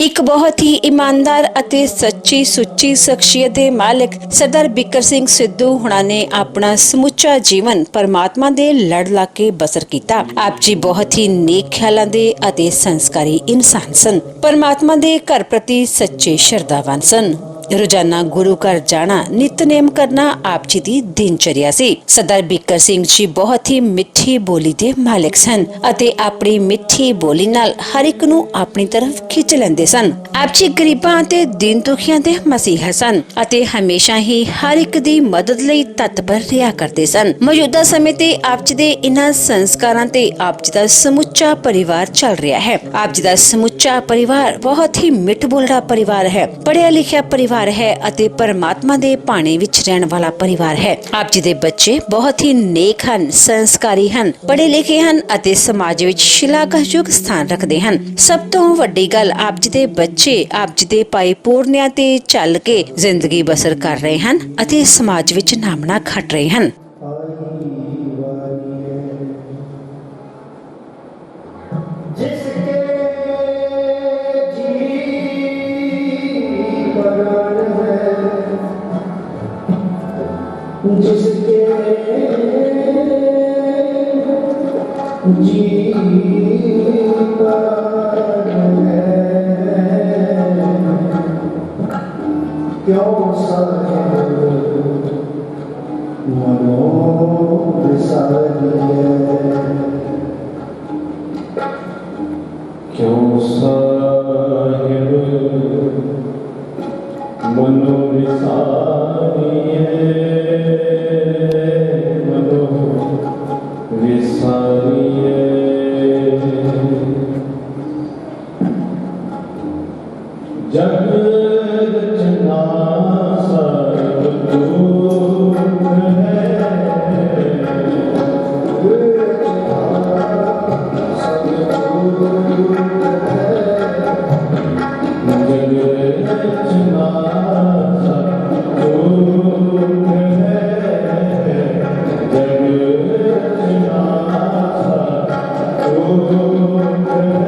एक बहुत ही ईमानदार ਅਤੇ ਸੱਚੀ ਸੁੱਚੀ ਸ਼ਖਸੀਅਤ ਦੇ ਮਾਲਕ ਸਰਦਾਰ ਬਿੱਕਰ ਸਿੰਘ ਸਿੱਧੂ ਹੁਣਾਂ ਨੇ ਆਪਣਾ ਸਮੁੱਚਾ ਜੀਵਨ ਪਰਮਾਤਮਾ ਦੇ ਲੜ ਲਾ ਕੇ ਬਸਰ ਕੀਤਾ। ਆਪ ਜੀ ਬਹੁਤ ਹੀ ਨੇਕ ਖਿਆਲਾਂ ਦੇ ਅਤੇ ਸੰਸਕਾਰੀ ਇਨਸਾਨ ਸਨ। ਪਰਮਾਤਮਾ ਦੇ ਘਰ ਪ੍ਰਤੀ ਸੱਚੇ ਸ਼ਰਧਾਵਾਨ ਸਨ। रोजाना गुरु घर जाना नितनेम करना आप जी दी दिनचर्या सी। सरदार बिक्कर सिंह जी बहुत ही मिठी बोली दे मालिक सन अते अपनी मिठी बोली नाल हर एक नू अपनी तरफ खिंच लेंदे सन। आप जी गरीबां ते दीन दुखियां दे मसीहा सन अते हमेशा ही हर एक दी मदद लई तत्पर रहा करते सन। मौजूदा समय ते आप जी दे इन्हां संस्कारां ते आप जी दा समुच्चा परिवार चल रहा है। आप जी दा समुच्चा परिवार बहुत ही मिठ बोलड़ा परिवार है, पढ़िया लिखिया परिवार है ਅਤੇ परमात्मा ਦੇ ਭਾਣੇ ਵਿੱਚ ਰਹਿਣ ਵਾਲਾ परिवार है। ਆਪ ਜੀ ਦੇ ਬੱਚੇ ਬਹੁਤ ਹੀ ਨੇਕ ਹਨ, ਸੰਸਕਾਰੀ ਹਨ, ਪੜ੍ਹੇ ਲਿਖੇ ਹਨ ਅਤੇ ਸਮਾਜ ਵਿੱਚ ਸ਼ਲਾਘਾਯੋਗ ਸਥਾਨ ਰੱਖਦੇ ਹਨ। ਸਭ ਤੋਂ ਵੱਡੀ ਗੱਲ ਆਪ ਜੀ ਦੇ ਬੱਚੇ ਆਪ ਜੀ ਦੇ ਪਾਏ ਪੂਰਨਿਆਂ ਤੇ ਚੱਲ ਕੇ ਜ਼ਿੰਦਗੀ ਬਸਰ ਕਰ ਰਹੇ ਹਨ ਅਤੇ ਸਮਾਜ ਵਿੱਚ ਨਾਮਣਾ ਖੱਟ ਰਹੇ ਹਨ। जिसके जी पर है क्यों साहिब मनोविसारिये क्यों साहिब मनोविसारिये जग रचना सर्व दुख है, जग रचना सर्व दुख है, जग रचना सर्व दुख है।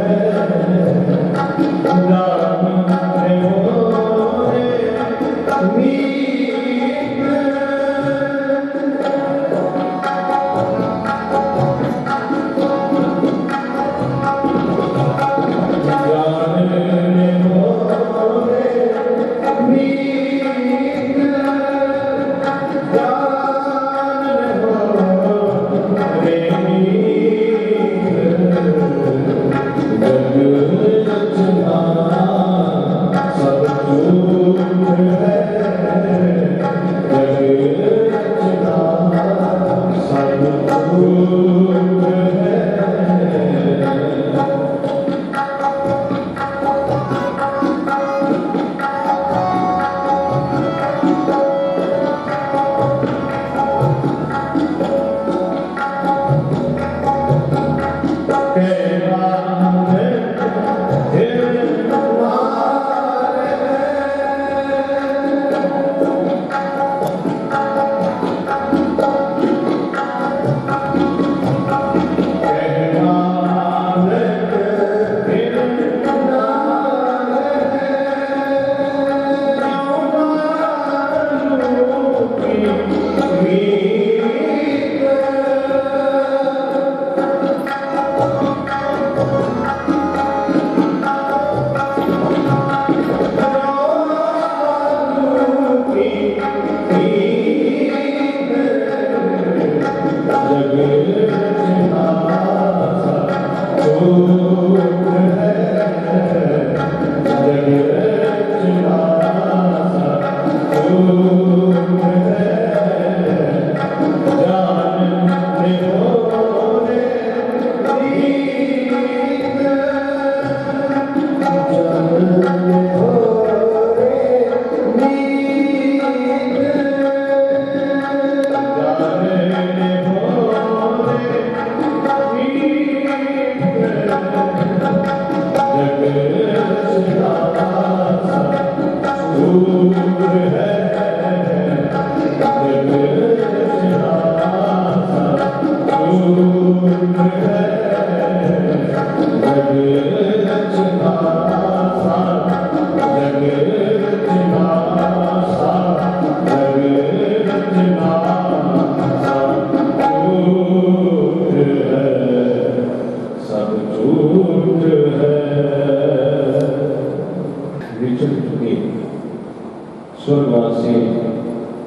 पासे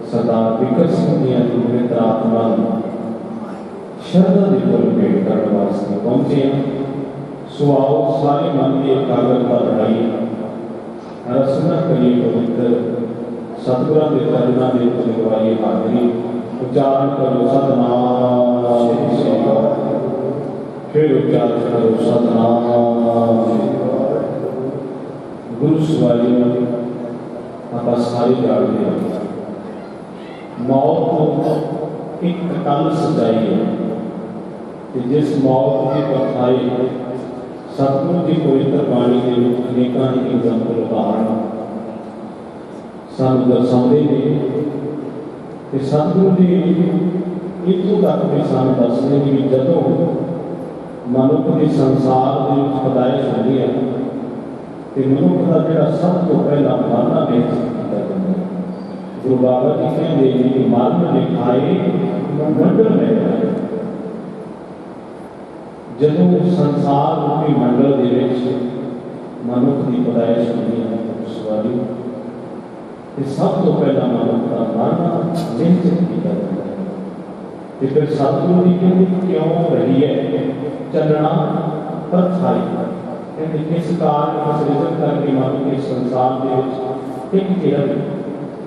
सरदार बिकर सिंह ਦੀਆਂ ਪਵਿੱਤਰ ਆਤਮਾ ਨੂੰ ਸ਼ਰਧਾ ਦੇ ਫੁੱਲ ਭੇਟ ਕਰਨ ਵਾਸਤੇ ਪਹੁੰਚੇ ਹਾਂ। ਸੋ ਆਓ ਸਾਰੇ ਮਨ ਦੀ ਇਕਾਗਰਤਾ ਬਣਾਈਏ, ਰਸਨਾ ਕਰੀਏ ਪਵਿੱਤਰ ਸਤਿਗੁਰਾਂ ਦੇ ਚਰਨਾਂ ਦੇ ਉੱਤੇ ਲਗਵਾਈਏ ਹਾਜ਼ਰੀ। ਉਚਾਰਨ ਕਰੋ ਸਤਿਨਾਮ ਸ੍ਰੀ ਸ੍ਰੀ ਵਾਹਿਗੁਰੂ। ਫਿਰ ਉਚਾਰਨ ਕਰੋ ਸਤਿਨਾਮ ਸ੍ਰੀ ਵਾਹਿਗੁਰੂ। ਗੁਰੂ ਸਵਾਰੀ ਨੂੰ ਆਪਾਂ ਸਾਰੇ ਜਾਣਦੇ ਹਾਂ, ਮੌਤ ਇੱਕ ਅਟਲ ਸੱਚਾਈ ਹੈ ਕਿ ਜਿਸ ਮੌਤ ਦੀ ਪਰਛਾਈ ਸਤਿਗੁਰੂ ਦੀ ਪਵਿੱਤਰ ਬਾਣੀ ਦੇ ਵਿੱਚ ਅਨੇਕਾਂ ਹੀ ਐਗਜ਼ਾਮਪਲ ਉਦਾਹਰਨ ਸਾਨੂੰ ਦਰਸਾਉਂਦੇ ਨੇ ਕਿ ਸਤਿਗੁਰੂ ਦੀ ਇੱਥੋਂ ਤੱਕ ਵੀ ਸਾਨੂੰ ਦੱਸਦੇ ਨੇ ਕਿ ਜਦੋਂ ਮਨੁੱਖ ਦੇ ਸੰਸਾਰ ਦੇ ਵਿੱਚ ਪਦਾਇਸ਼ ਹੁੰਦੀ ਹੈ ਤੇ ਮਨੁੱਖ ਦਾ ਜਿਹੜਾ ਸਭ ਤੋਂ ਪਹਿਲਾ ਮਰਨਾ ਵਿੱਚ ਕੀਤਾ ਜਾਂਦਾ ਹੈ। ਗੁਰੂ ਬਾਬਾ ਜੀ ਕਹਿੰਦੇ ਨੇ ਕਿ ਮਰਨ ਲਿਖਾਏ ਮੰਡਲ ਲੈ। ਜਦੋਂ ਸੰਸਾਰ ਰੂਪੀ ਮੰਡਲ ਦੇ ਵਿੱਚ ਮਨੁੱਖ ਦੀ ਪਦਾਇਸ਼ ਹੁੰਦੀ ਹੈ ਸਵਾਰੀ ਤੇ ਸਭ ਤੋਂ ਪਹਿਲਾਂ ਮਨੁੱਖ ਦਾ ਮਰਨਾ ਨਿਸ਼ਚਿਤ ਕੀਤਾ ਜਾਂਦਾ ਹੈ। ਤੇ ਫਿਰ ਸਤਿਗੁਰੂ ਜੀ ਕਹਿੰਦੇ ਕਿਉਂ ਰਹੀ ਹੈ ਚੱਲਣਾ ਪਰਛਾਈ, ਕਹਿੰਦੇ ਕਿਸ ਕਾਰਨ ਸਿਰਜਣ ਕਰਕੇ ਮਨੁੱਖ ਇਸ ਸੰਸਾਰ ਦੇ ਵਿੱਚ ਇੱਕ ਜਿਹੜਾ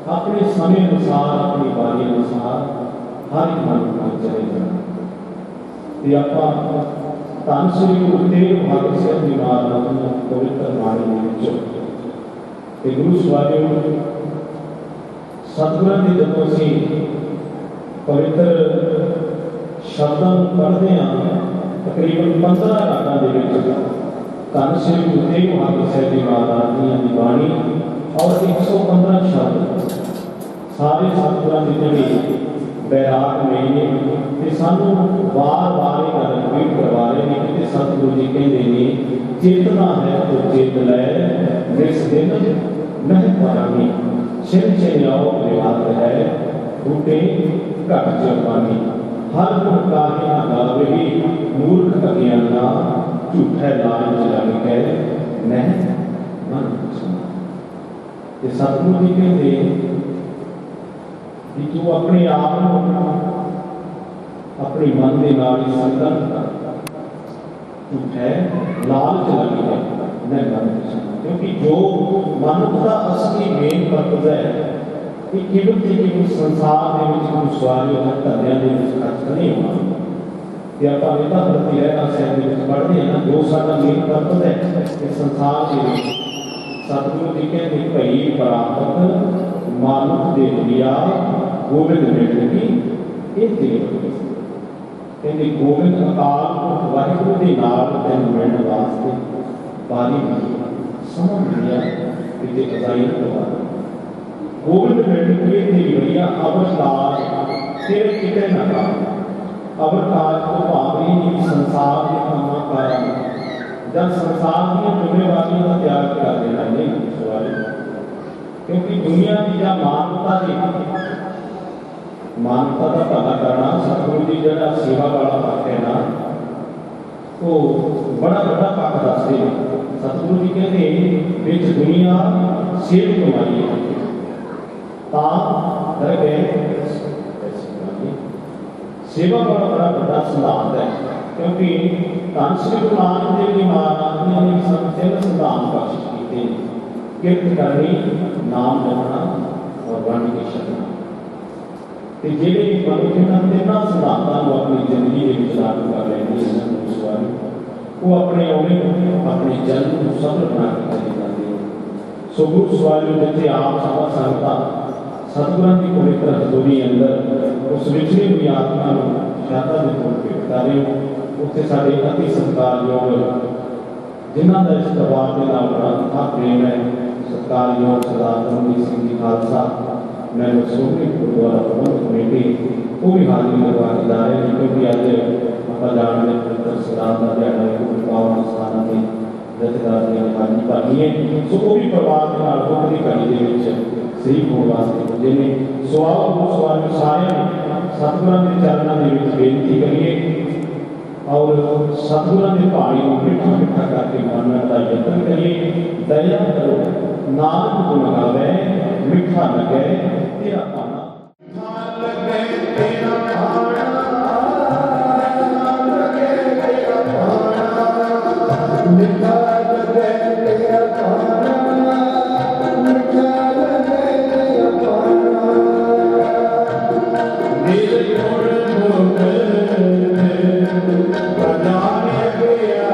ਆਪਣੇ ਸਮੇਂ ਅਨੁਸਾਰ ਆਪਣੀ ਵਾਰੀ ਅਨੁਸਾਰ ਹਰ ਇੱਕ ਮਨੁੱਖ ਨੂੰ ਚਲੇ ਜਾਣਾ। ਤੇ ਆਪਾਂ ਧੰਨ ਸ੍ਰੀ ਗੁਰੂ ਤੇਗ ਬਹਾਦਰ ਸਾਹਿਬ ਜੀ ਮਹਾਰਾਜ ਨੂੰ ਪਵਿੱਤਰ ਬਾਣੀ ਦੇ ਵਿੱਚ ਤੇ ਗੁਰੂ ਸਵਾਰਿਓ ਸਤਿਗੁਰਾਂ ਦੀ ਜਦੋਂ ਅਸੀਂ ਪਵਿੱਤਰ ਸ਼ਬਦਾਂ ਨੂੰ ਪੜ੍ਹਦੇ ਹਾਂ ਤਕਰੀਬਨ 15 ਰਾਗਾਂ ਦੇ ਵਿੱਚ ਧੰਨ ਸ੍ਰੀ ਗੁਰੂ ਤੇਗ ਬਹਾਦਰ ਸਾਹਿਬ ਜੀ ਮਹਾਰਾਜ ਦੀਆਂ ਦੀ ਬਾਣੀ ਔਰ 115 ਸ਼ਬਦ ਸਾਰੇ ਸਤਿਗੁਰਾਂ ਦੀ ਜਿਹੜੀ ਬੈਰਾਗ ਨੇ ਤੇ ਸਾਨੂੰ ਵਾਰ-ਵਾਰ ਇਹ ਗੱਲ ਰਿਪੀਟ ਕਰਵਾ ਰਹੇ ਨੇ ਕਿ ਸਤਿਗੁਰੂ ਜੀ ਕਹਿੰਦੇ ਨੇ ਚੇਤਨਾ ਹੈ ਤੋ ਚੇਤ ਲੈ ਜਿਸ ਦਿਨ ਮਹਿ ਪਾਣੀ ਛਿਨ ਛਿਨ ਆਓ ਵਿਵਾਦ ਹੈ ਬੂਟੇ ਘਟ ਜਵਾਨੀ ਹਰ ਗੁਣ ਕਾਹੇ ਨਾ ਗਾਵੇ ਮੂਰਖ ਅਗਿਆਨਾ ਝੂਠਾ ਲਾਲਚ ਲੱਗ ਕੇ ਮਹਿ ਮਨ ਤੇ ਸਤਿਗੁਰੂ ਜੀ ਕਹਿੰਦੇ ਕਿ ਤੂੰ ਆਪਣੇ ਆਪ ਨੂੰ ਆਪਣੇ ਮਨ ਦੇ ਨਾਲ ਹੀ ਸੰਤਨ ਝੂਠਾ ਲਾਲਚ ਲੱਗ ਕੇ ਮੈਂ ਮਨ ਕਿਉਂਕਿ ਜੋ ਮਨੁੱਖ ਦਾ ਅਸਲੀ ਮੇਨ ਪਰਪਸ ਹੈ ਕਿ ਕੇਵਲ ਤੇ ਕੇਵਲ ਸੰਸਾਰ ਦੇ ਵਿੱਚ ਕੋਈ ਸਵਾਲ ਜਾਂ ਧੰਦਿਆਂ ਦੇ ਵਿੱਚ ਖਰਚ ਨਹੀਂ ਹੋਣਾ। ਤੇ ਆਪਾਂ ਇਹ ਤਾਂ ਪ੍ਰਤੀ ਰਹਿਣਾ ਸਾਹਿਬ ਦੇ ਵਿੱਚ ਪੜ੍ਹਦੇ ਹਾਂ ਜੋ ਸਾਡਾ ਮੇਨ ਪਰਪਸ ਹੈ ਕਿ ਸੰਸਾਰ ਦੇ ਵਿੱਚ ਸਤਿਗੁਰੂ ਜੀ ਕਹਿੰਦੇ ਭਈ ਪ੍ਰਾਪਤ ਮਾਨੁਖ ਦੇ ਲਿਆ ਗੋਬਿੰਦ ਮਿਲ ਗਈ ਇਹ ਤੇ ਕਹਿੰਦੇ ਗੋਬਿੰਦ ਅਕਾਲ ਪੁਰਖ ਵਾਹਿਗੁਰੂ ਦੇ ਨਾਲ ਤੈਨੂੰ ਮਿਲਣ ਵਾਸਤੇ ਬਾਰੀ ਸਮਝ ਲਿਆ ਕਿ ਅਜ਼ਾਈ ਕਰਵਾ ਗੋਬਿੰਦ ਮਿਲ ਕੇ ਤੇਰੀ ਬੜੀਆ ਅਵਤਾਰ ਤੇਰੇ ਕਿਤੇ ਨਾ ਕਾ ਅਵਤਾਰ ਤੋਂ ਭਾਵੀ ਨਹੀਂ ਸੰਸਾਰ ਦੇ ਕੰਮਾਂ ਕਾਰਾਂ ਜਦ ਸੰਸਾਰ ਦੀਆਂ ਜ਼ਿੰਮੇਵਾਰੀਆਂ ਦਾ ਤਿਆਗ ਕਰ ਦੇਣਾ ਨਹੀਂ ਸਵਾਲ ਕਿਉਂਕਿ ਦੁਨੀਆ ਦੀ ਜਾਂ ਮਾਨਵਤਾ ਦਾ ਭਲਾ ਕਰਨਾ ਸਤਿਗੁਰੂ ਜੀ ਜਿਹੜਾ ਸੇਵਾ ਵਾਲਾ ਪੱਖ ਹੈ ਨਾ ਉਹ ਬੜਾ ਵੱਡਾ ਪੱਖ ਦੱਸਦੇ ਨੇ। ਸਤਿਗੁਰੂ ਜੀ ਕਹਿੰਦੇ ਵਿੱਚ ਦੁਨੀਆ ਸੇਵ ਕਮਾਈ ਹੈ ਤਾਂ ਦਰ ਗਏ ਸੇਵਾ ਵਾਲਾ ਬੜਾ ਵੱਡਾ ਸਿਧਾਂਤ ਹੈ ਕਿਉਂਕਿ ਧੰਨ ਸ੍ਰੀ ਗੁਰੂ ਨਾਨਕ ਦੇਵ ਜੀ ਮਹਾਰਾਜ ਨੇ ਸਾਨੂੰ ਤਿੰਨ ਸਿਧਾਂਤ ਬਖਸ਼ਿਸ਼ ਕੀਤੇ ਕਿਰਤ ਕਰਨੀ ਨਾਮ ਜਪਣਾ ਔਰ ਵੰਡ ਕੇ ਛਕਣਾ ਤੇ ਜਿਹੜੇ ਮਨੁੱਖ ਇਹਨਾਂ ਤਿੰਨਾਂ ਸਿਧਾਂਤਾਂ ਨੂੰ ਆਪਣੀ ਜ਼ਿੰਦਗੀ ਦੇ ਵਿੱਚ ਲਾਗੂ ਕਰ ਲੈਂਦੇ ਹਨ ਉਹ ਆਪਣੇ ਆਉਣੇ ਆਪਣੇ ਜਨਮ ਨੂੰ ਸਫਲ ਬਣਾ ਕੇ ਚਲੇ ਜਾਂਦੇ ਹਨ। ਸੋ ਗੁਰੂ ਸਵਾਰੀ ਜਿੱਥੇ ਆਪ ਸਭਾ ਸੰਗਤਾਂ ਸਤਿਗੁਰਾਂ ਦੀ ਪਵਿੱਤਰ ਹਜ਼ੂਰੀ ਅੰਦਰ ਉਸ ਵਿਚਲੀ ਹੋਈ ਆਤਮਾ ਨੂੰ ਸ਼ਰਧਾ ਦੇ ਤੌਰ ਤੇ ਕਰ ਰਹੇ ਹੋ ਉੱਥੇ ਸਾਡੇ ਅਤੀ ਸਤਿਕਾਰਯੋਗ ਜਿਨ੍ਹਾਂ ਦਾ ਇਸ ਦਰਬਾਰ ਦੇ ਨਾਲ ਬੜਾ ਪ੍ਰੇਮ ਹੈ ਸਤਿਕਾਰਯੋਗ ਸਰਦਾਰ ਰਣਜੀਤ ਸਿੰਘ ਜੀ ਖਾਲਸਾ ਮੈਂ ਮਸੂਰੀ ਗੁਰਦੁਆਰਾ ਪ੍ਰਬੰਧਕ ਕਮੇਟੀ ਉਹ ਵੀ ਹਾਜ਼ਰੀ ਲਗਵਾ ਕੇ ਜਾ ਰਹੇ ਨੇ ਕਿਉਂਕਿ ਅੱਜ ਆਪਾਂ ਜਾਣਦੇ ਪਵਿੱਤਰ ਸਰਾਧ ਦਾ ਦਿਹਾੜਾ ਹੈ ਗੁਰੂ ਪਾਵਨ ਸਥਾਨਾਂ ਤੇ ਜਥੇਦਾਰ ਦੀਆਂ ਹਾਜ਼ਰੀ ਭਰਨੀ ਹੈ। ਸੋ ਉਹ ਵੀ ਪਰਿਵਾਰ ਦੇ ਨਾਲ ਦੁੱਖ ਦੀ ਘੜੀ ਦੇ ਵਿੱਚ ਸਹੀ ਹੋਣ ਵਾਸਤੇ ਪੁੱਜੇ ਨੇ। ਸੋ ਆਓ ਗੁਰੂ ਸਵਾਰੀ ਸਾਰਿਆਂ ਨੂੰ ਸਤਿਗੁਰਾਂ ਦੇ ਚਰਨਾਂ ਦੇ ਵਿੱਚ ਬੇਨਤੀ ਕਰੀਏ ਔਰ ਸਤਿਗੁਰਾਂ ਦੇ ਬਾਣੀ ਨੂੰ ਮਿੱਠਾ ਕਰਕੇ ਮੰਨਣ ਦਾ ਯਤਨ ਕਰੀਏ। ਦਇਆ ਕਰੋ ਨਾਨਕ ਗੁਣ ਗਾਵੇ मिठा लगे तेरा खाना, मिठा लगे तेरा खाना, लगे तेरा खाना, मिठा लगे तेरा खाना, मिठा लगे तेरा खाना, दिल छोड़ बजाने गया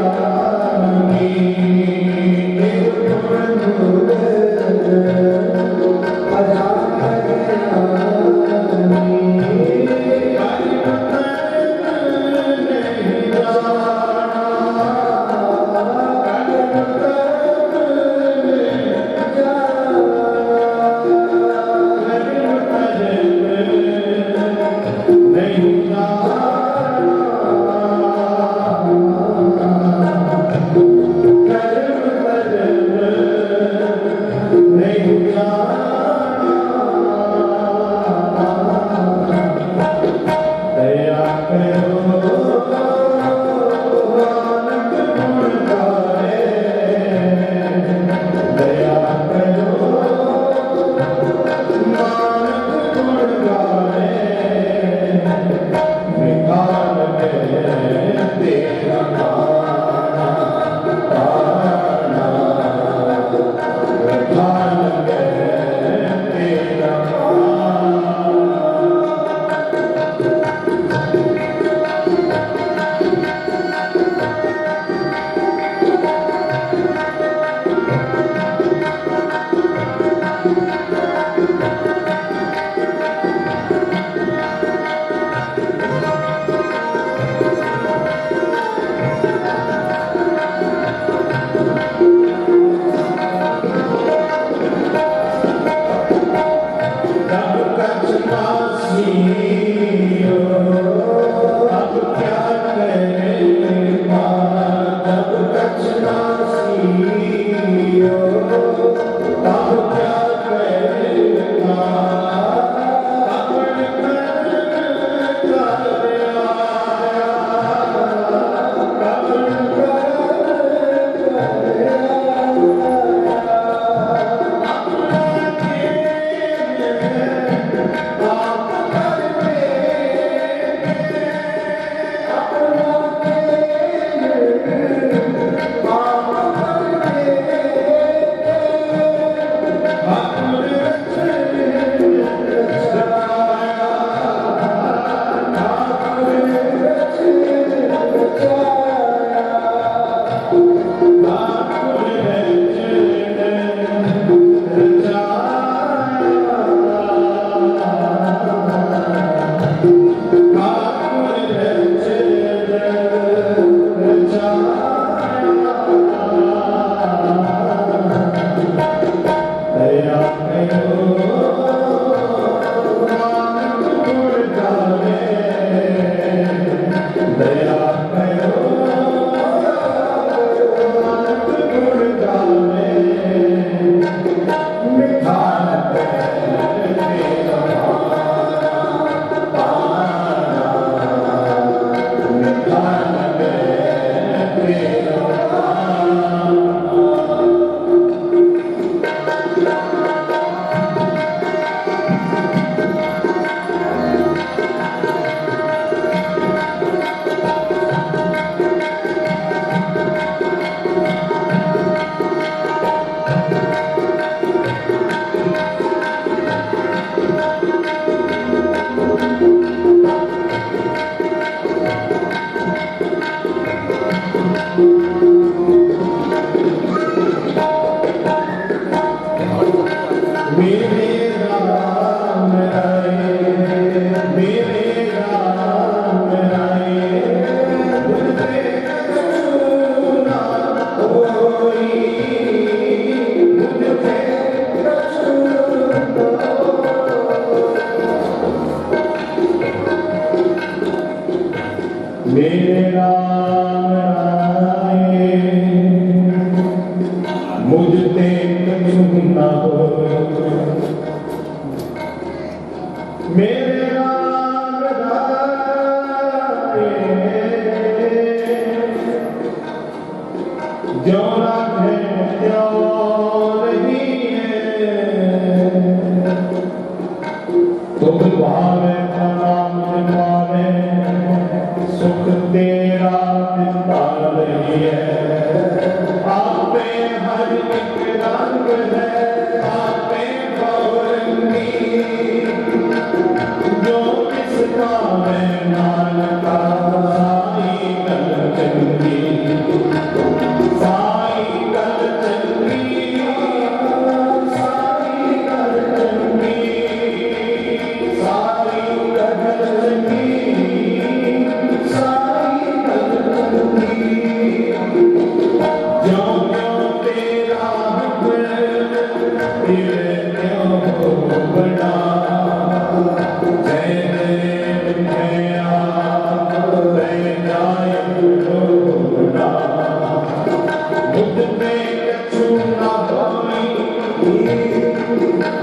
मुझते कछु ना होई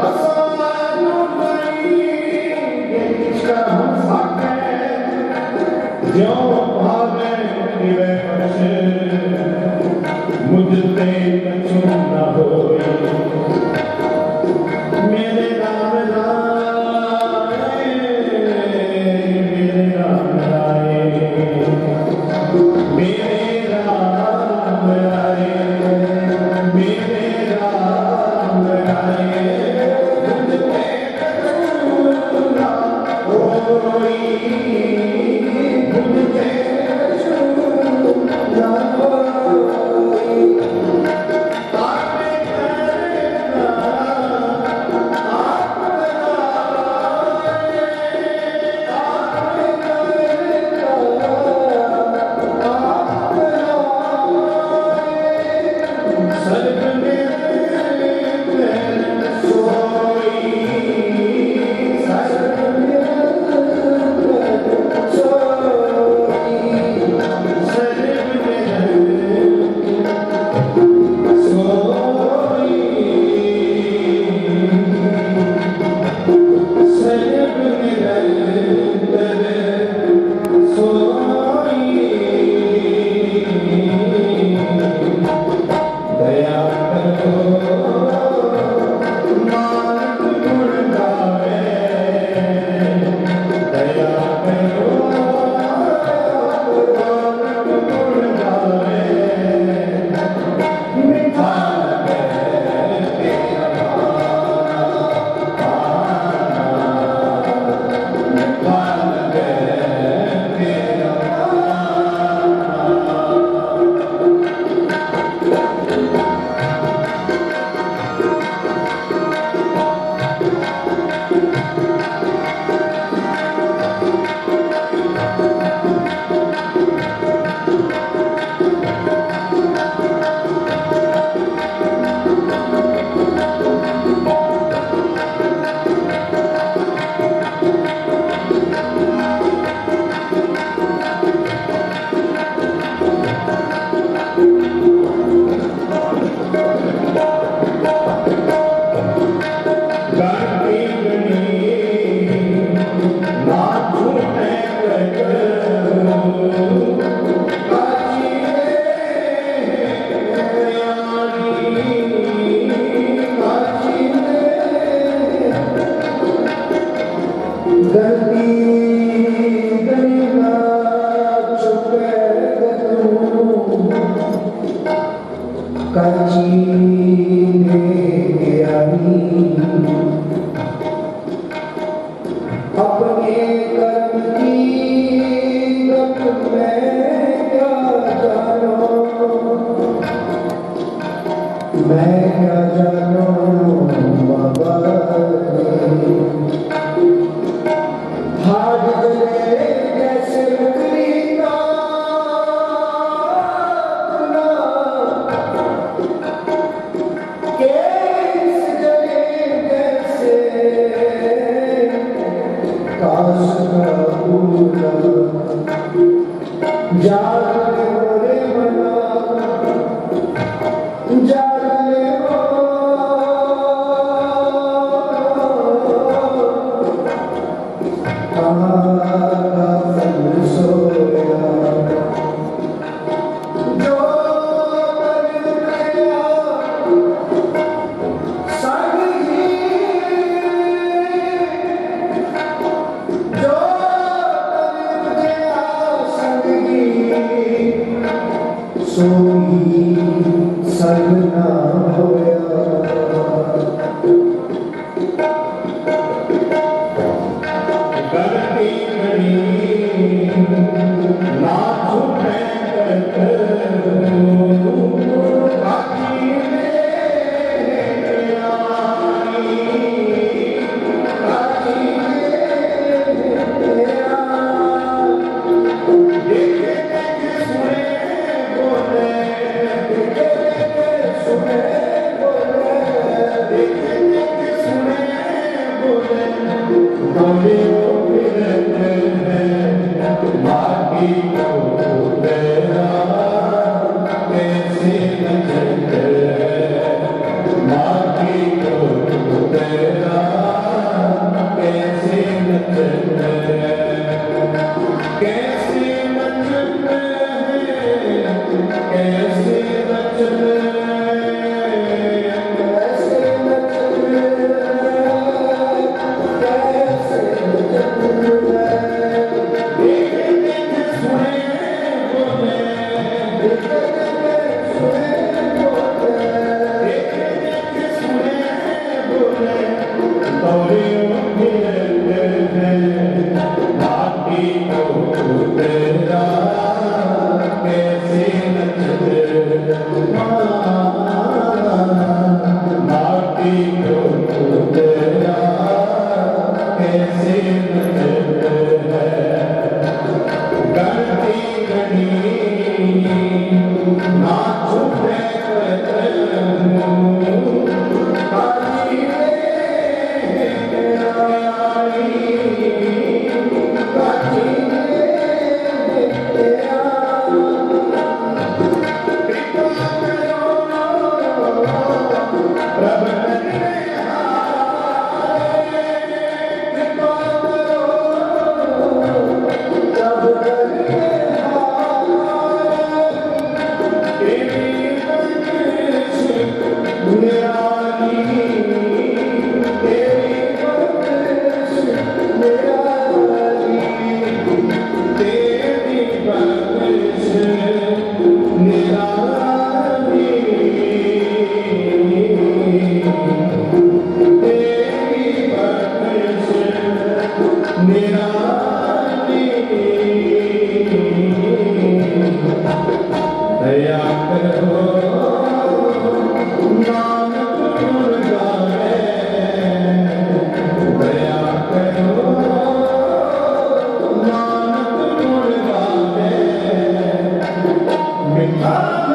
असानु नहीं किसका हम साके जो भावे निवे बसे मुझते कछु ना होई मेरे राम राय मेरे राम राय मेरे राम राय मेरे राम राय मुझते कछु ना होई मुझते कछु ना होई आपने करना अपने कर्म की गत में क्या जानो मैं क्या जानो बाबा हाथ जले जैसे लकड़ी का केस जले जैसे काश का फूला जाग रे मना जाग ले सोई सगना होया गलती करी ना झूठे सुने दया करो नानक गुण गावे, दया करो नानक गुण गावे, मिठान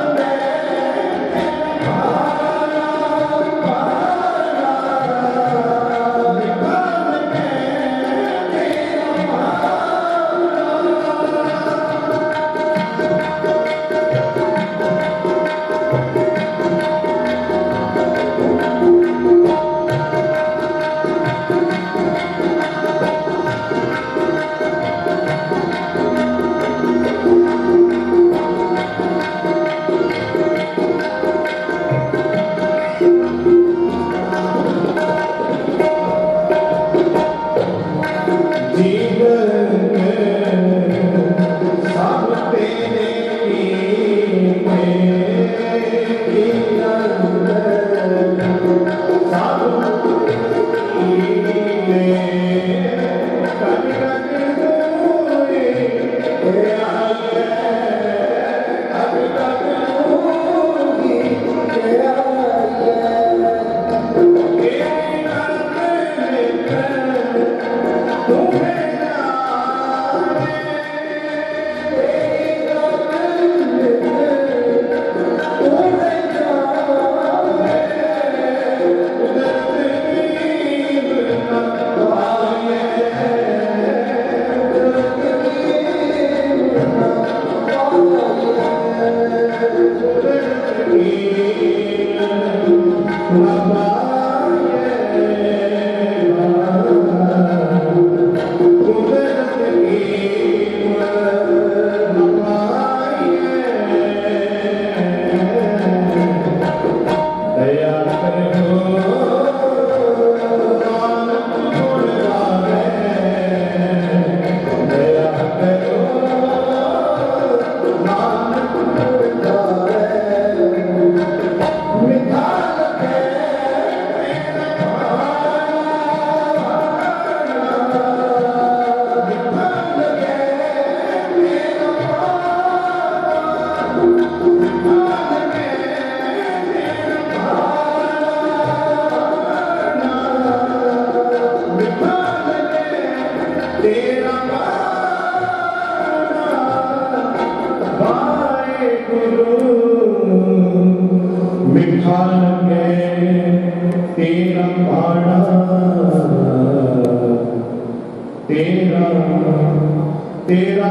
तेरा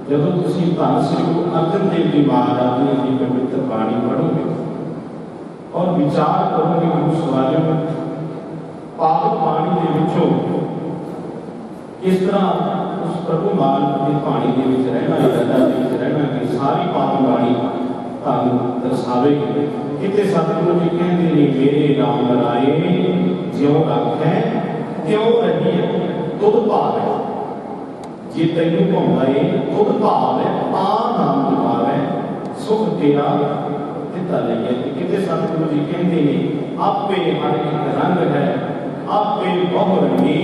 ਜਦੋਂ ਤੁਸੀਂ ਧੰਨ ਸ੍ਰੀ ਗੁਰੂ ਅਰਜਨ ਦੇਵ ਜੀ ਮਹਾਰਾਜ ਜੀ ਦੀ ਪਵਿੱਤਰ ਬਾਣੀ ਪੜ੍ਹੋਗੇ ਔਰ ਵਿਚਾਰ ਕਰੋਗੇ ਗੁਰੂ ਸਵਾਲਿਓ ਪਾਵਨ ਬਾਣੀ ਦੇ ਵਿੱਚੋਂ ਕਿਸ ਤਰ੍ਹਾਂ ਉਸ ਪ੍ਰਭੂ ਮਾਲਕ ਦੀ ਬਾਣੀ ਦੇ ਵਿੱਚ ਰਹਿਣਾ ਯਾਦਾਂ ਦੇ ਵਿੱਚ ਰਹਿਣਾ ਕਿ ਸਾਰੀ ਪਾਵਨ ਬਾਣੀ ਤੁਹਾਨੂੰ ਦਰਸਾਵੇਗੀ। ਕਿਤੇ ਸਤਿਗੁਰੂ ਜੀ ਕਹਿੰਦੇ ਨੇ ਮੇਰੇ ਨਾਮ ਲਾਏ ਜਿਉਂ ਰੱਖੈ ਤਿਉਂ ਰਹੀਏ ਤੁਧ ਭਾਵੈ। ਜੇ ਤੈਨੂੰ ਭਾਉਂਦਾ ਏ ਤੁਧ ਭਾਵੈ ਆ ਨਾਮ ਜਪਾਵੈ ਸੁਖ ਤੇਰਾ ਦਿੱਤਾ ਲਈਏ। ਕਿਤੇ ਸਤਿਗੁਰੂ ਜੀ ਕਹਿੰਦੇ ਨੇ ਆਪੇ ਹਰ ਇੱਕ ਰੰਗ ਹੈ ਆਪੇ ਬਹੁ ਰੰਗੀ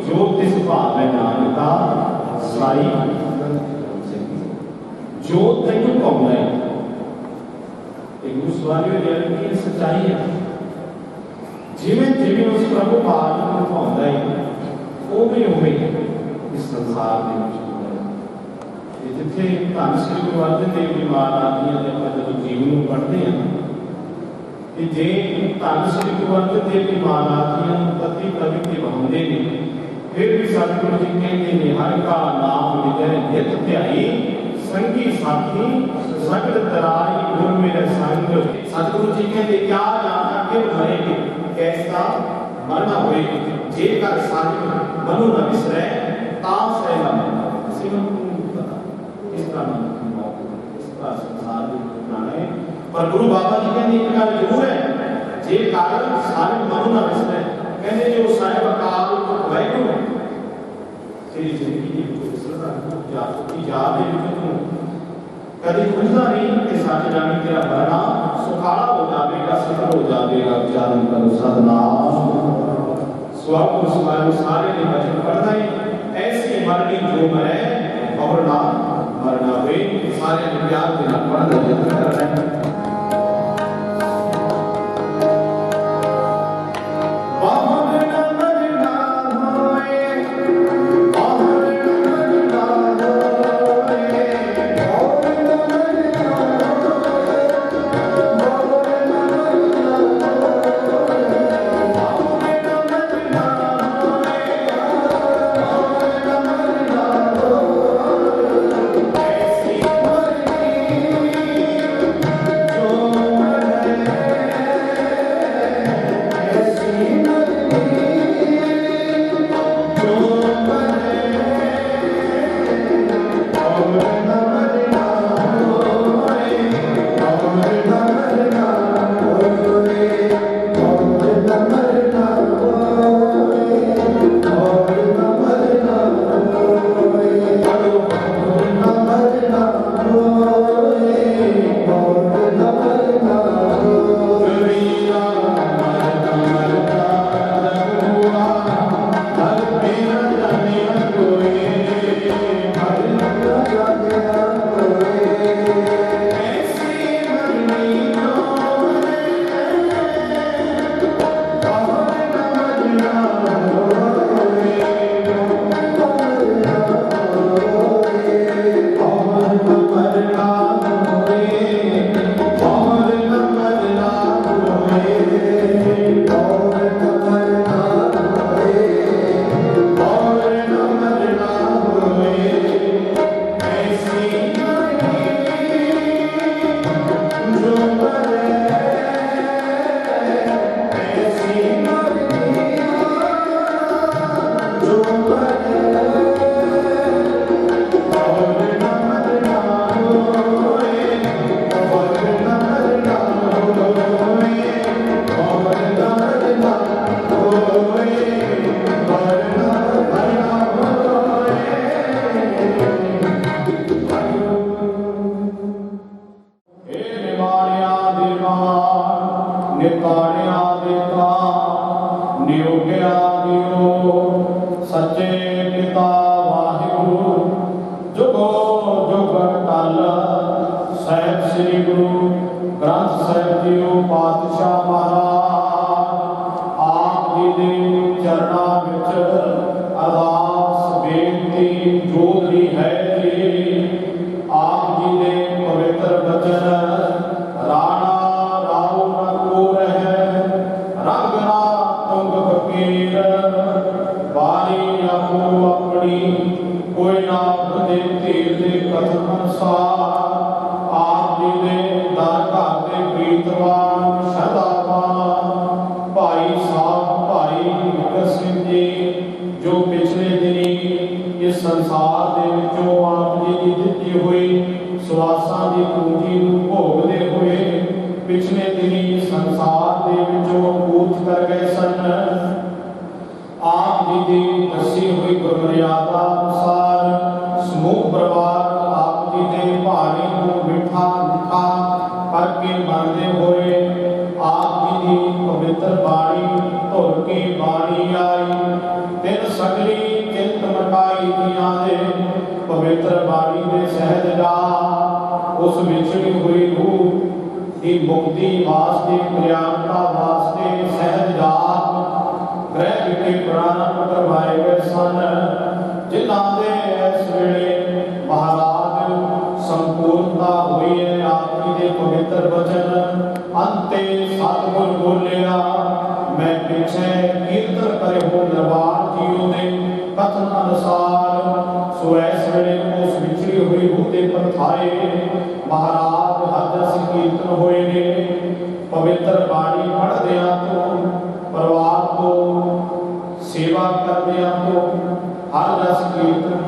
ਜੋ ਤਿਸ ਭਾਵੈ ਨਾਨਕਾ ਸਾਈ। ਜੋ ਤੈਨੂੰ ਭਾਉਂਦਾ ਏ गुरु सवालियों की सच्चाई है जिमें जिमें उस प्रभु पाद को पाਉਂਦਾ है उवें उवें इस संसार में जिथे धन श्री गुरु अर्जन देव जी महाराज जी के ਆਪਾਂ ਜਦੋਂ ਜੀਵਨ ਨੂੰ ਪੜ੍ਹਦੇ ਹਾਂ ਕਿ ਜੇ ਧਨ श्री गुरु अर्जन देव जी महाराज जी ਨੂੰ ਪਤੀ ਪ੍ਰਵਿੱਤੀ ਵਹਾਉਂਦੇ ਨੇ ਫਿਰ ਵੀ ਸਤਿਗੁਰੂ ਜੀ ਕਹਿੰਦੇ ਨੇ ਹਰ ਕਾ ਨਾਮ ਲਿਖੈ ਨਿਤ ਧਿਆਈ संगी साथी सगल तराई गुर मेरे संग। सतगुरु जी कहते क्या जाना क्यों मरेंगे कैसा मरना होएगा जेकर साहिब मनु न बिसरे तास है न इसका नाम पर गुरु बाबा जी कहते एक गल जरूर है, जे कारण सारे मनु ना विसरे, कहते जो साहिब अकाल पुरख वाहिगुरू तेरी जिंदगी की विसरदा की याद है तू कभी खुंझदा नहीं कि सच जानी तेरा मरना सुखाला हो जाएगा, सफल हो जाएगा। उच्चारण करो सतनाम। स्वागत सुभान सारे ने वचन पढ़ता है ऐसी मरनी जो मरे और ना मरना वे सारे ने प्यार के नाम पढ़ना जतन कर रहे हैं।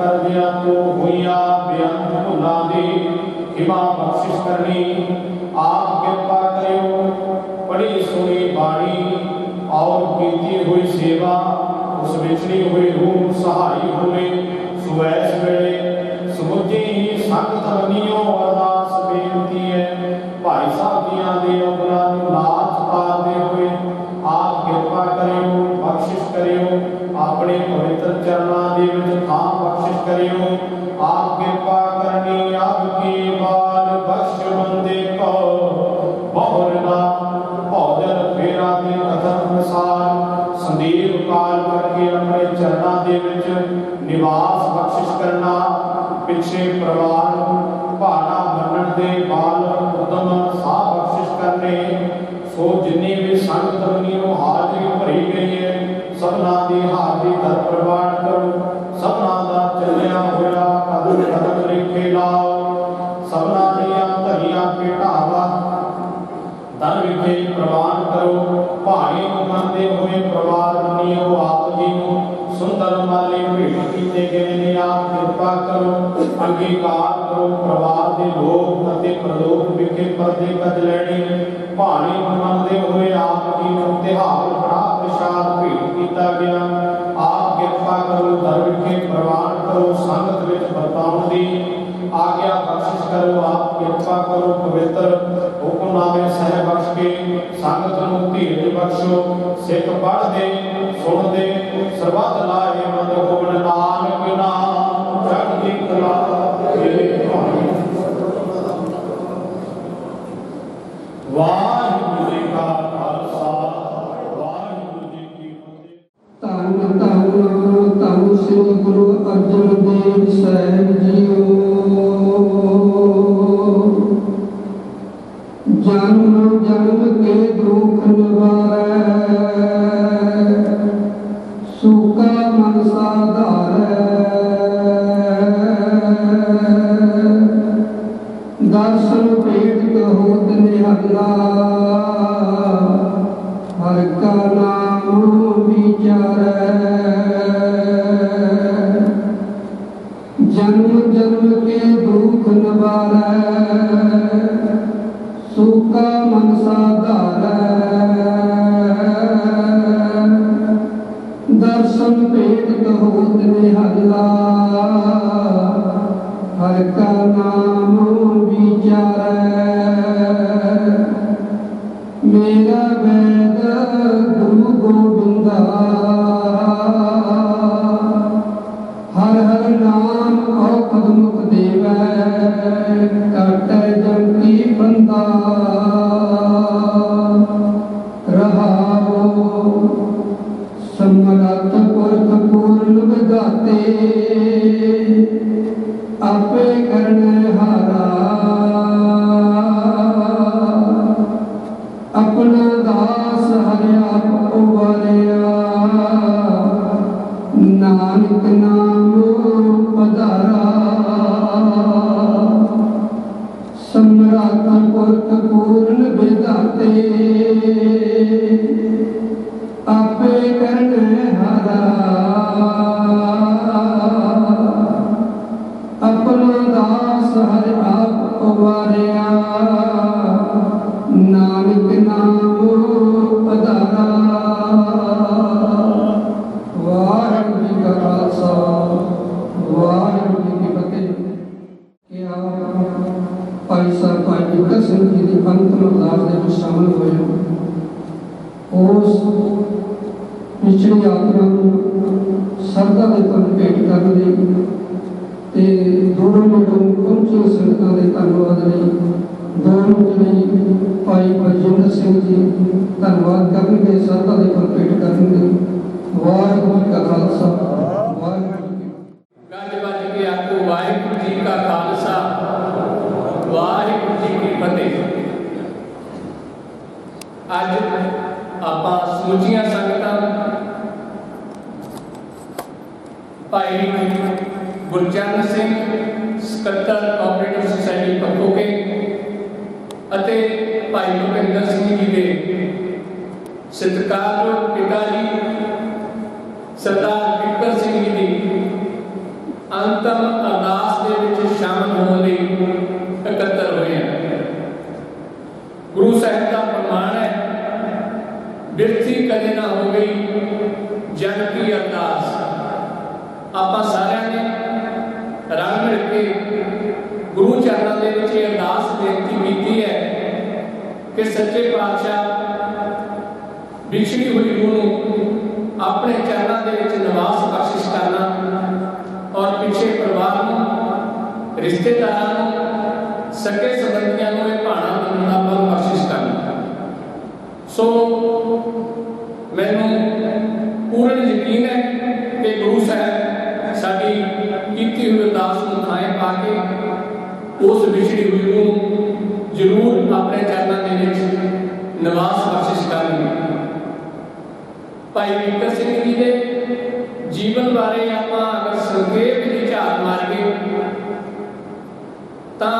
करदियां तो हुईया बेअंत भुलां दी हिमा बख्शिश करनी आप कृपा करियो। पढ़ी सुनी बाणी और कीती हुई सेवा उस विछड़ी हुई रूह सहाई होवे। सुवैस वेले समुझे ही संगत बनियो अरदास बेनती है। भाई साहब दियां दे उगलां नूं लाज पाते हुए आप कृपा करियो, बख्शिश करियो। अपने पवित्र चरणां दे विच थां बख्शिश करियो। आप कृपा करनी आपकी बाल बख्श बंदे को बहुरना भोजन फेरा दे कथन अनुसार संदीप काल करके अपने चरणां दे विच निवास बख्शिश करना। पिछे परिवार भाना मनण दे बाल उदम साह बख्शिश करने। सो जिन्नी भी संगत बनियो हाजरी भरी गई है सबना दी हाजरी दर प्रवान करो। सबना दा चलिया होया कदम कदम लिखे लाओ। सबना दियां धरियां भेटावा दर विखे प्रवान करो। भाई मंदे हुए परिवार बनियो आप जी सुंदर माले भेट कीते गए ने आप कृपा करो। अंगीकार करो परिवार के लोग अते प्रलोक विखे पर्दे कज लैने। भाणी मंदे हुए आप जी तिहार बड़ा प्रसाद भेट किया गया। आप कृपा करो दर विखे प्रवान करो। संगत विच बरताउण दी आज्ञा बख्शिश करो। आप कृपा करो पवित्र हुक्मनामे सह बख्श के संगत नूं धीरज बख्शो। सिख पढ़दे सुणदे सरबत लाए मत होवन नानक नाम चढ़दी कला तेरे भाई। वाहिगुरू जी का खालसा वाहिगुरू जी की फतेह। ਧੰਨ ਧੰਨ ਧੰਨ ਸ੍ਰੀ ਗੁਰੂ ਅਰਜਨ ਦੇਵ ਸਾਹਿਬ ਜੀਓ। ਜਨਮ ਜਨਮ ਕੇ ਦੁਖ ਨਿਵਾਰੈ ਸੁਖਾ ਮਨ ਸਾਧਾਰੈ। ਦਰਸ਼ਨ ਭੇਟ ਕਹੋਤ ਨਿਹਲਾ ਹਰ ਕਾ ਨਾਮ ਵਿਚਾਰੈ। जन्म जन्म के दुख निवारੈ सुखा मन साधारੈ। दर्शन भेट कहोत निहला हर का नाम विचारੈ। मेरा वैद गुरु गोविंदा हर हर नाम औखद मुख देवै काटै जम की बंदा। रहाओ समरथ पुरख पूर्ण विधाते आपे करने हारा। अपना दास हरि आप उबारिया नानक नाम पधारा। सम्राट पुरख पूर्ण विधाते आपे करने हारा। अपना दास हरि आप उबारिया नानक नाम पधारा। वाहिगुरू जी का खालसा वाहिगुरू जी की फतेह। क्या भाई साहब भाई बिकर सिंह जी की अंतिम अरदास ਦੇ ਵਿੱਚ ਸ਼ਾਮਲ ਹੋਏ ਹੋ। ਉਸ ਪਿਛੜੀ ਯਾਤਰਾ ਨੂੰ ਸਰਦਾ ਦੇ ਫਲ ਭੇਟ ਕਰਨ ਲਈ ਤੇ ਦੂਰੋਂ ਨੇੜੋਂ ਪਹੁੰਚੇ ਸੰਗਤਾਂ ਦੇ ਧੰਨਵਾਦ ਲਈ ਦੋਨੋਂ ਜਿਹੜੇ ਭਾਈ ਬਲਜਿੰਦਰ ਸਿੰਘ ਜੀ ਧੰਨਵਾਦ ਕਰਨਗੇ ਸਰਦਾ ਦੇ ਫਲ ਭੇਟ ਕਰਨ ਲਈ। ਵਾਹਿਗੁਰੂ ਜੀ ਕਾ ਖਾਲਸਾ ਵਾਹਿਗੁਰੂ ਜੀ ਕੀ ਗੱਜ ਵੱਜ ਕੇ ਆਖੋ ਵਾਹਿਗੁਰੂ ਜੀ ਕਾ ਖਾਲਸਾ ਵਾਹਿਗੁਰੂ ਜੀ ਕੀ ਫਤਿਹ। ਅੱਜ ਆਪਾਂ ਸਮੁੱਚੀਆਂ ਸੰਗਤਾਂ ਭਾਈ ਗੁਰਚਰਨ ਸਿੰਘ ਸਕੱਤਰ ਕੋਆਪਰੇਟਿਵ ਸੁਸਾਇਟੀ ਪੱਖੋਕੇ ਅਤੇ ਭਾਈ ਭੁਪਿੰਦਰ ਸਿੰਘ ਜੀ ਦੇ ਸਤਿਕਾਰਯੋਗ ਪਿਤਾ ਜੀ ਸਰਦਾਰ ਬਿਕਰ ਸਿੰਘ ਜੀ ਦੀ ਅੰਤਮ ਅਰਦਾਸ ਦੇ ਵਿੱਚ ਸ਼ਾਮਲ ਹੋਣ ਲਈ ਇਕੱਤਰ ਹੋਏ ਹਨ। गुरु चरणों के विच ये अरदास बेनती की है कि सच्चे पातशाह विछड़ी हुई रूह नूं अपने चरणों के विच निवास बख्शिश करना और पिछे परिवार नूं रिश्तेदारां नूं सगे संबंधियों नूं इह भाणा मनण दा बल बख्शिश करना। सो मैनूं पूर्ण यकीन है कि गुरु साहब साडी कीती हुई अरदास नूं थाए पा के उस विछड़ी हुई रूह नूं जरूर अपने चरणों के विच निवास बख्शिश करेंगे। भाई विकर सिंह जी के जीवन बारे आप अगर संक्षेप जी झात मारीए तो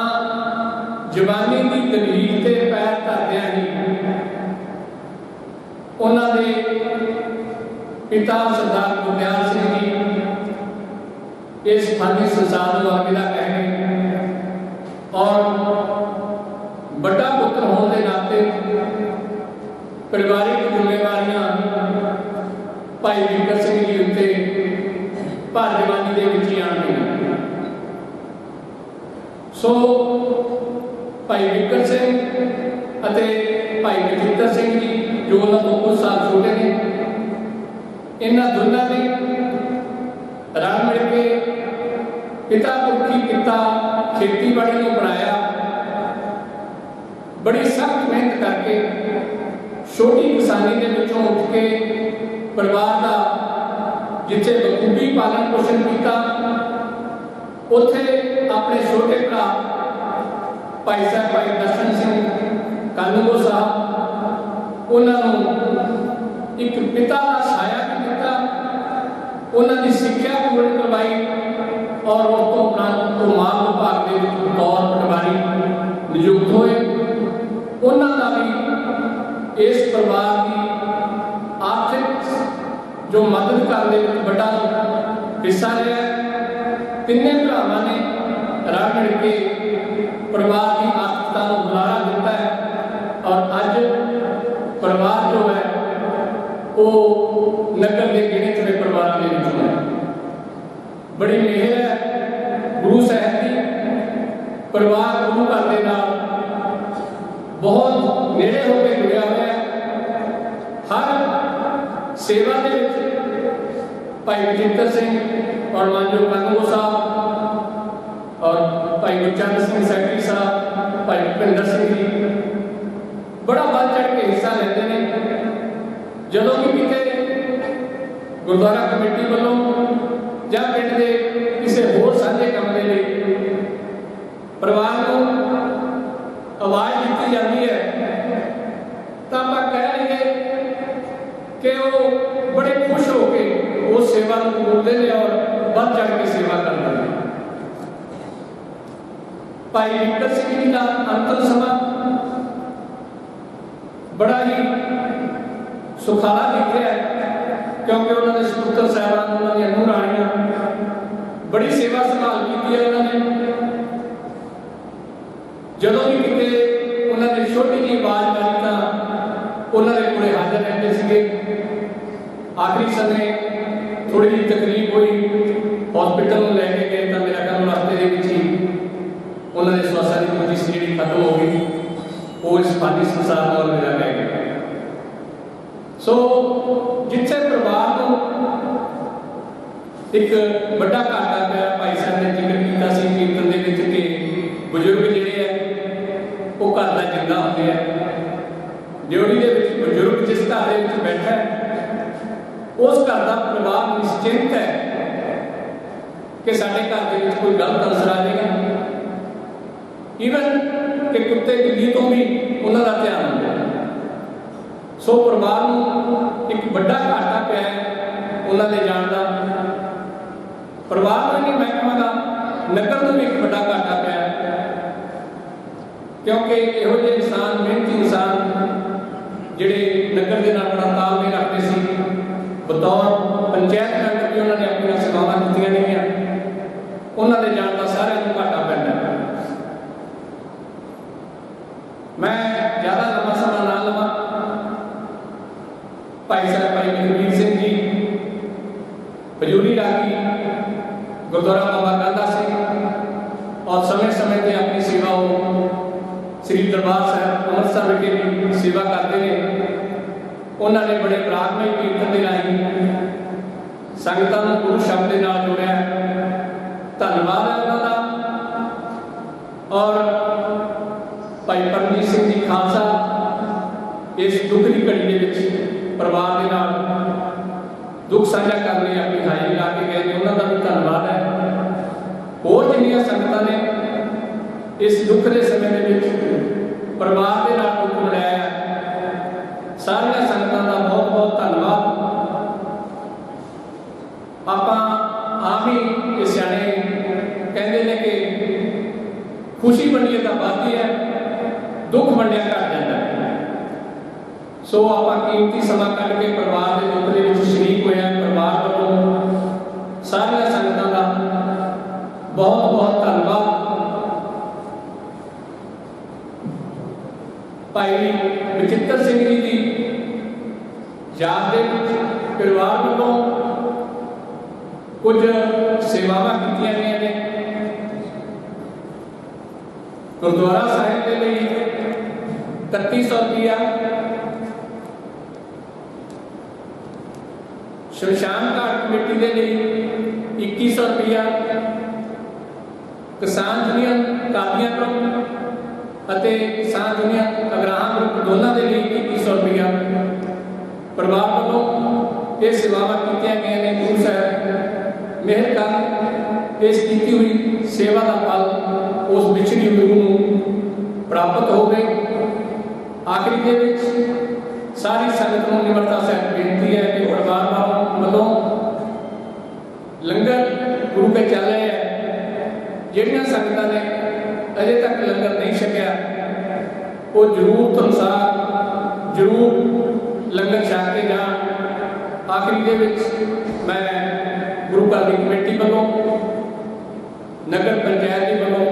जवानी की दलील से पैर धरद्या ही उन्होंने पिता सरदार गुरदयाल सिंह जी इस फानी संसार को अलविदा कह गए और बड़ा पुत्र होने के नाते परिवारिक जिम्मेवारियां भाई विकर सिंह जी उत्ते भर जवानी के विच ही आण गईयां। सो भाई विकर सिंह अते भाई बचित्र सिंह जी जो उन्होंने तो कुछ साल छोटे ने, इन्हां दोनों ने रल मिल के पिता पुरखी किता खेतीबाड़ी को बनाया। बड़ी सख्त मेहनत करके छोटी किसानी के विचों उठ के परिवार का जिथे बखूबी पालन पोषण किया, उत्थे अपने छोटे भरा भाई साहब भाई दर्शन सिंह कानूगो साहब उन्होंने एक पिता का छाया भी दिता, उन्होंने शिक्षा पूर्ण करवाई और उस तो माल विभाग के बतौर पटवारी नियुक्त हुए। उन्होंने भी इस परिवार की आर्थिक जो मदद करने में बड़ा हिस्सा लिया। तिने भरावां ने रल मिल के परिवार की आर्थिकता को बुलारा दिता है और अज परिवार जो है वो नगर के गिने चुने परिवार के विचों है। बड़ी मेहर है गुरु साहब की, परिवार गुरु घर के नाल बहुत नेड़े होकर जुड़िया हुआ है। हर सेवा के भाई बचित्र सिंह और मानयोग कानूगो साहब और भाई गुरचंद सिंह सैकटरी साहब, भाई भुपिंदर सिंह जी बड़ा बढ़ चढ़ के हिस्सा लेते हैं। जदों भी किते गुरुद्वारा कमेटी वालों या पिंड के किसी होर साझे काम के लिए परिवार को आवाज़ दी जाती है तो आप कह रहे कि वो बड़े खुश होकर उस सेवा को बोलते हैं और बढ़ चढ़ के सेवा करते हैं। भाई विकर सिंह जी का अंतिम समा बड़ा ही सुखाला दिख रहा है क्योंकि उन्होंने सपुत्र साहबान उन्होंने नूह राणियां बड़ी सेवा संभाल की है। उन्होंने जदों भी किते उन्होंने छोटी जी आवाज मारी तो उन्होंने कोले हाजिर रहते थे। आखिरी समय थोड़ी जी तकलीफ हुई, हॉस्पिटल लैके गए तो मेरा ख्याल रास्ते के विच ही उन्होंने श्वासा की पोजीशन जी खत्म हो गई, वो इस फानी संसार को अलविदा कह गए। सो जिथे परिवार को एक बड़ा घाटा पाया, भाई साहब ने जिक्र किया कीर्तन के विच कि बुजुर्ग जिहड़े है वो घर का जिंदा होंदे है। ड्योढ़ी के विच बुजुर्ग जिस घर के विच बैठा है उस घर का परिवार निश्चिंत है कि साडे घर के विच कोई गलत असर आ जाएगा। ईवन कि कुत्ते बिल्ली तो भी उन्हों का ध्यान होंगे। सो परिवार को एक बड़ा घाटा पिया है उन्होंने जान का, परिवार का नहीं महकमा का नगर को भी एक बड़ा घाटा पिया है क्योंकि इहो जिहे इंसान मेहनती इंसान जिहड़े नगर के नाल बड़ा तालमेल रखते सी, बतौर पंचायत मैंबर भी उन्होंने अपन सेवावां दित्तियां नहीं, उन्होंने जान का सारे को घाटा पैंदा। मैं ज़्यादा लंबा समय ना लवा, भाई साहब भाई लखबीर सिंह जी हजूरी रागी गुरुद्वारा बाबा कांदा सिंह और समय समय पर अपनी सेवा श्री दरबार साहब अमृतसर विखे भी सेवा करते हैं। उन्होंने बड़े प्रार्थमय कीर्तन के राही संगतां नूं गुरु शब्द के नाल जोड़िया। धन्यवाद है उन्होंने। और भाई परमजीत सिंह जी खालसा इस दुख की घड़ी के विच परिवार के नाल दुख साझा करने अपनी हाई ला के गए, उन्होंने भी धन्यवाद है। होर जिन्नियां संगतां ने इस दुख के समय के विच परिवार के नाल दुख मनाया, सारिया संगतां का बहुत बहुत धन्यवाद। आपां आम ही सियाणे कहते हैं कि खुशी वंडिए तो बढ़ती है, दुख वंडिया घट जाता है। सो आपां कीमती समा कढ के परिवार के दुख के विच शरीक होया। परिवार वालों सारिया संगतां का बहुत बहुत धन्यवाद। भाई बचित्र सिंह जी की याद के परिवार वालों कुछ सेवावां कीतियां गईयां ने। गुरुद्वारा साहिब के लिए 3100 रुपया, शमशान घाट कमेटी के लिए 2100 रुपया, किसान यूनियन कादियां ग्रुप ਅਤੇ किसान यूनियन अग्रहां ग्रुप दोनों के लिए 2100 रुपया परिवार वालों ये सेवावां कीतियां गईयां ने। गुरु साहब मेहर कर इस की हुई सेवा का फल उस विछड़ी हुई रूह नूं प्राप्त हो गए। आखिरी के विच सारी संगत को निमरता सहित बेनती है कि परिवार वालों लंगर गुरु के चल रहे हैं। जिहड़ियां संगतां ने अजे तक लंगर नहीं छकिया वो जरूरत अनुसार जरूर लंगर छक के जाण। आखिरी के विच मैं गुरु घर की कमेटी वालों, नगर पंचायत वालों